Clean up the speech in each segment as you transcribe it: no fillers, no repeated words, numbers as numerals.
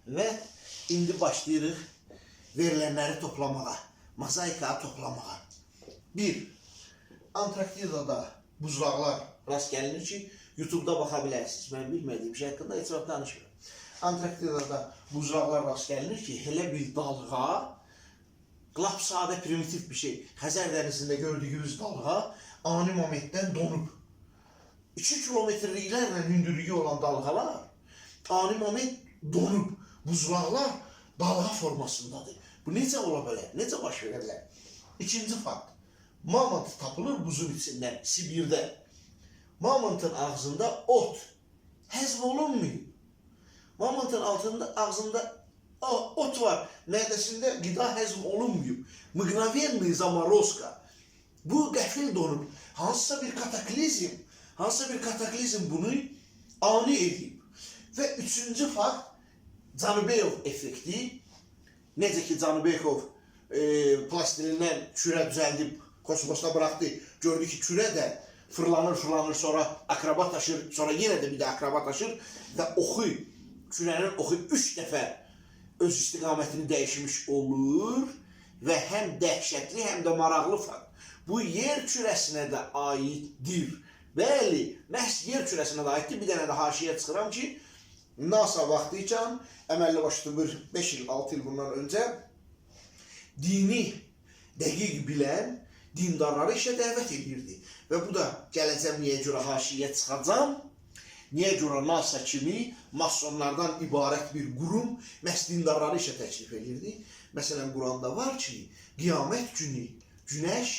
Və indi başlayırıq verilənləri toplamağa, mozaika toplamağa. 1. Antarktidada buzlaqlar rast gəlinir ki, YouTube'da baxa bilərsiniz. Mən bilmədiyim şey haqqında heç vaxt danışmıyorum. Antarktidada buzlaqlar rast gəlinir ki, elə bir dalğa, lap sadə primitiv bir şey. Xəzər dənizində gördüyünüz dalğa ani momentdən donub. 2 kilometrliklərlə hündürlüyü olan dalğalar ani moment donub. Buzlaqlar dalğa formasındadır. Bu necə ola bilər? Necə baş verə bilər? İkinci fakt. Mamont tapılır buzun içindən, Sibirdə. Mamontun ağzında ot həzm olunmuyor. Mamontun ağzında ot var, mədəsində qida həzm olunmuyor. Mıqnavenli zamorozka. Bu qəfil donub. Hansısa bir kataklizm bunu ani edib. Və üçüncü fakt, Canubeyov effekti. Necə ki, Canubeyov plastilindən kürə düzəldib, kosmosda bıraxdı. Gördü ki, kürə də fırlanır, sonra akrobat taşır, sonra yenə də bir də akrobat taşır və kürənin oxu 3 dəfə öz istiqamətini dəyişmiş olur və həm dəhşətli, həm də maraqlı fakt. Bu yer kürəsinə də aiddir. Bəli, məhz yer kürəsinə də aiddir. Bir dənə də haşiyə çıxıram ki, NASA vaxtıcan, əməlli başlı 5 il, 6 il bundan öncə dini dəqiq bilən dindarları işə dəvət edirdi. Və bu da gələcəm niyə görə haşiyə çıxacam, niyə görə NASA kimi masonlardan ibarət bir qurum məhz dindarları işə təklif edirdi. Məsələn, Quranda var ki, qiyamət günü günəş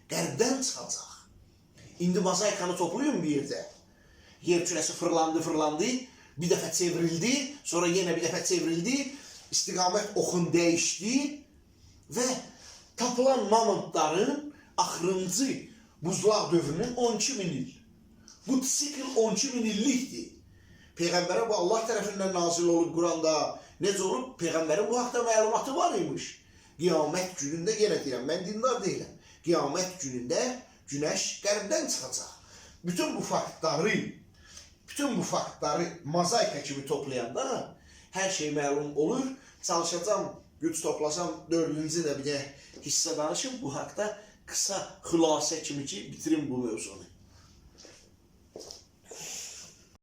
qərbdən çıxacaq. İndi mozaikanı toplayın bir yerdə. Yer kürəsi fırlandı, bir dəfə çevrildi, sonra yenə bir dəfə çevrildi, istiqamət oxun dəyişdi və tapılan mamontların axırıncı buzlaq dövrünün 12 min il. Bu sikl 12 min illikdir. Peyğəmbərə bu Allah tərəfindən nazil olub Quranda necə olub? Peyğəmbərin bu haqda məlumatı var imiş. Qiyamət günündə, yenə deyirəm, mən dindar deyiləm. Qiyamət günündə günəş qərbdən çıxacaq. Bütün bu faktları mozaika kimi toplayanda hər şey məlum olur. Çalışacağım, güc toplasam 4-cü də bir də hissə danışım bu haqda qısa xülasə kimi ki, bitirim bu mövzunu.